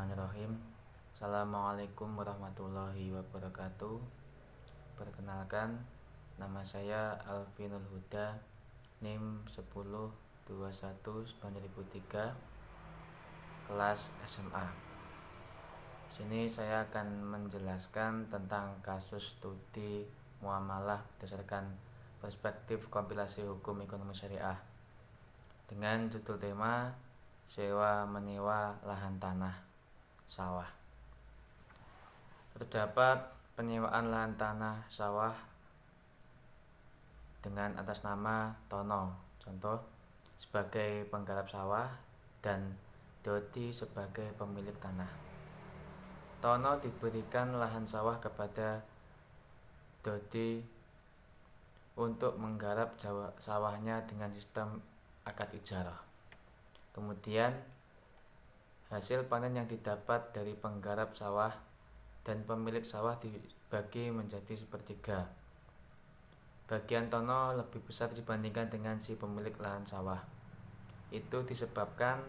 Bismillahirrahmanirrahim. Assalamualaikum warahmatullahi wabarakatuh. Perkenalkan, nama saya Alvinul Huda, NIM 1021/2003, kelas SMA. Sini saya akan menjelaskan tentang kasus studi muamalah berdasarkan perspektif kompilasi hukum ekonomi syariah dengan judul tema sewa menyewa lahan tanah sawah. Terdapat penyewaan lahan tanah sawah dengan atas nama Tono, contoh, sebagai penggarap sawah, dan Dodi sebagai pemilik tanah. Tono diberikan lahan sawah kepada Dodi untuk menggarap sawahnya dengan sistem akad ijarah. Kemudian hasil panen yang didapat dari penggarap sawah dan pemilik sawah dibagi menjadi sepertiga. Bagian Tono lebih besar dibandingkan dengan si pemilik lahan sawah. Itu disebabkan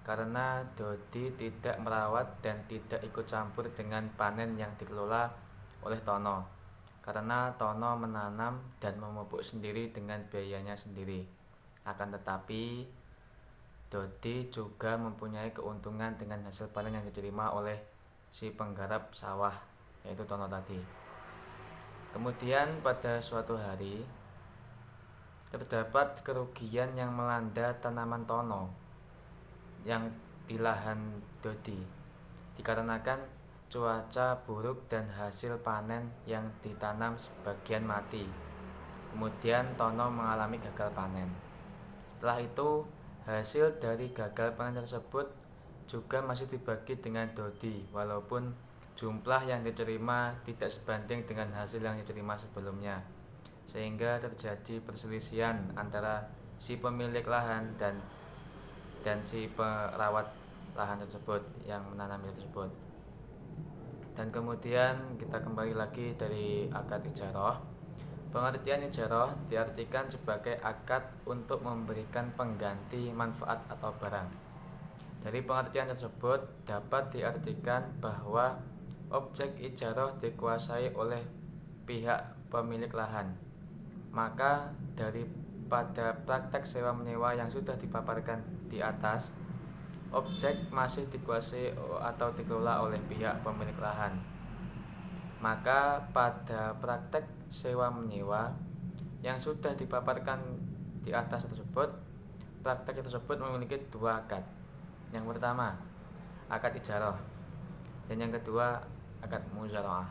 karena Dodi tidak merawat dan tidak ikut campur dengan panen yang dikelola oleh Tono, karena Tono menanam dan memupuk sendiri dengan biayanya sendiri. Akan tetapi Dodi juga mempunyai keuntungan dengan hasil panen yang diterima oleh si penggarap sawah, yaitu Tono tadi. Kemudian pada suatu hari terdapat kerugian yang melanda tanaman Tono yang di lahan Dodi, dikarenakan cuaca buruk dan hasil panen yang ditanam sebagian mati. Kemudian Tono mengalami gagal panen. Setelah itu, hasil dari gagal panen tersebut juga masih dibagi dengan Dodi, walaupun jumlah yang diterima tidak sebanding dengan hasil yang diterima sebelumnya, sehingga terjadi perselisihan antara si pemilik lahan dan si perawat lahan tersebut yang menanam tersebut. Dan kemudian kita kembali lagi dari akad ijarah. Pengertian ijarah diartikan sebagai akad untuk memberikan pengganti manfaat atau barang. Dari pengertian tersebut dapat diartikan bahwa objek ijarah dikuasai oleh pihak pemilik lahan. Maka daripada praktek sewa menyewa yang sudah dipaparkan di atas, objek masih dikuasai atau dikelola oleh pihak pemilik lahan. Maka pada praktek sewa menyewa yang sudah dipaparkan di atas tersebut, praktek tersebut memiliki dua akad. Yang pertama, akad ijarah, dan yang kedua, akad muzaraah.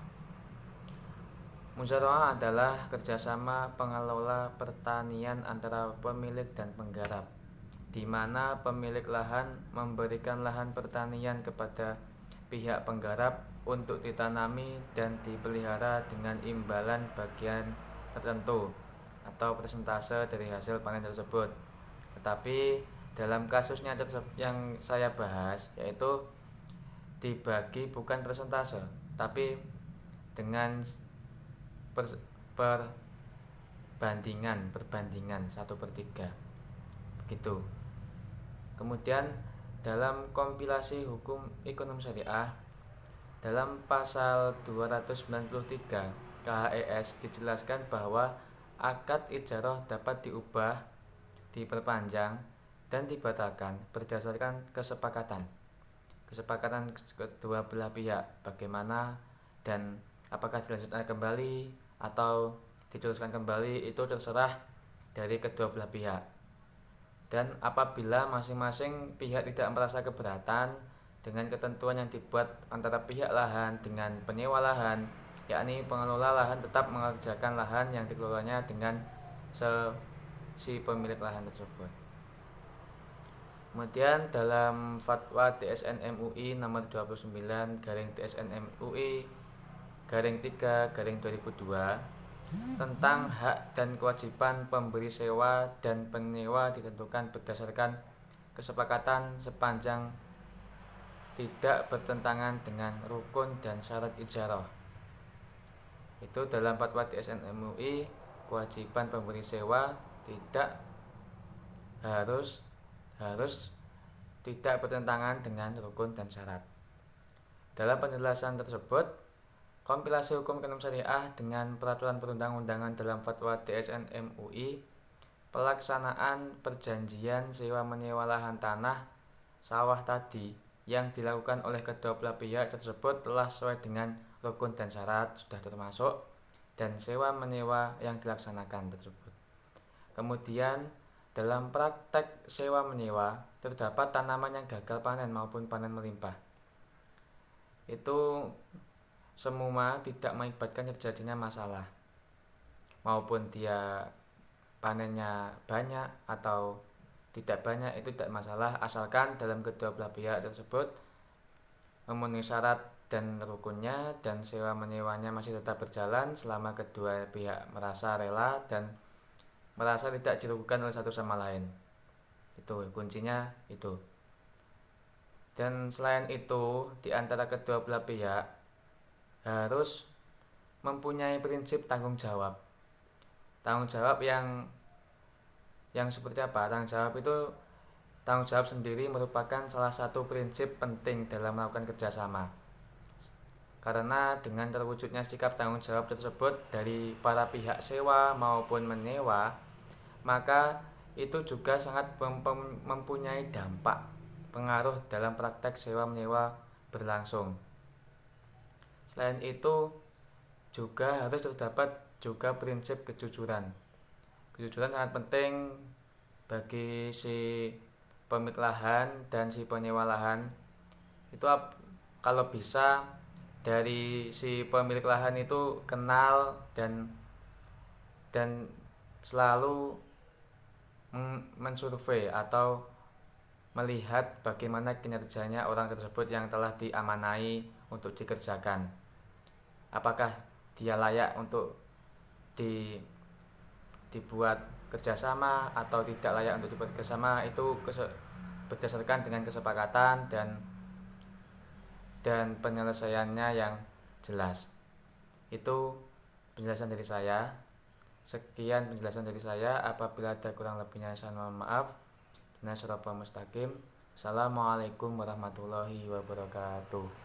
Muzaraah adalah kerjasama pengelola pertanian antara pemilik dan penggarap, di mana pemilik lahan memberikan lahan pertanian kepada pihak penggarap untuk ditanami dan dipelihara dengan imbalan bagian tertentu atau persentase dari hasil panen tersebut. Tetapi dalam kasusnya yang saya bahas, yaitu dibagi bukan persentase, tapi dengan perbandingan 1/3 begitu. Kemudian dalam kompilasi hukum ekonomi syariah, dalam pasal 293 KHES dijelaskan bahwa akad ijarah dapat diubah, diperpanjang, dan dibatalkan berdasarkan kesepakatan kedua belah pihak, bagaimana dan apakah dilanjutkan kembali atau diteruskan kembali, itu terserah dari kedua belah pihak. Dan apabila masing-masing pihak tidak merasa keberatan dengan ketentuan yang dibuat antara pihak lahan dengan penyewa lahan, yakni pengelola lahan tetap mengerjakan lahan yang dikelolanya dengan si pemilik lahan tersebut. Kemudian dalam fatwa TSN MUI nomor 29/TSN MUI/3/2002 tentang hak dan kewajiban pemberi sewa dan penyewa ditentukan berdasarkan kesepakatan sepanjang tidak bertentangan dengan rukun dan syarat ijarah. Itu dalam fatwa TSN MUI, kewajiban pemberi sewa tidak harus tidak bertentangan dengan rukun dan syarat. Dalam penjelasan tersebut, kompilasi hukum ekonomi syariah dengan peraturan perundang-undangan dalam fatwa DSN MUI, pelaksanaan perjanjian sewa menyewa lahan tanah sawah tadi yang dilakukan oleh kedua belah pihak tersebut telah sesuai dengan rukun dan syarat sudah termasuk dan sewa menyewa yang dilaksanakan tersebut. Kemudian dalam praktek sewa menyewa terdapat tanaman yang gagal panen maupun panen melimpah. Itu semua tidak mengakibatkan terjadinya masalah, maupun dia panennya banyak atau tidak banyak, itu tidak masalah asalkan dalam kedua belah pihak tersebut memenuhi syarat dan rukunnya dan sewa menyewanya masih tetap berjalan selama kedua pihak merasa rela dan merasa tidak dirugikan oleh satu sama lain. Itu kuncinya itu. Dan selain itu, di antara kedua belah pihak harus mempunyai prinsip tanggung jawab. Tanggung jawab yang seperti apa? Tanggung jawab sendiri merupakan salah satu prinsip penting dalam melakukan kerjasama. Karena dengan terwujudnya sikap tanggung jawab tersebut dari para pihak sewa maupun menyewa, maka itu juga sangat mempunyai dampak pengaruh dalam praktek sewa menyewa berlangsung. Selain itu juga harus terdapat juga prinsip kejujuran. Kejujuran sangat penting bagi si pemilik lahan dan si penyewa lahan. Itu kalau bisa dari si pemilik lahan itu kenal dan selalu mensurvei atau melihat bagaimana kinerjanya orang tersebut yang telah diamanai untuk dikerjakan. Apakah dia layak untuk dibuat kerjasama atau tidak layak untuk dibuat kerjasama, itu berdasarkan dengan kesepakatan dan penyelesaiannya yang jelas. Itu penjelasan dari saya. Sekian penjelasan dari saya. Apabila ada kurang lebihnya saya mohon maaf. Assalamualaikum warahmatullahi wabarakatuh.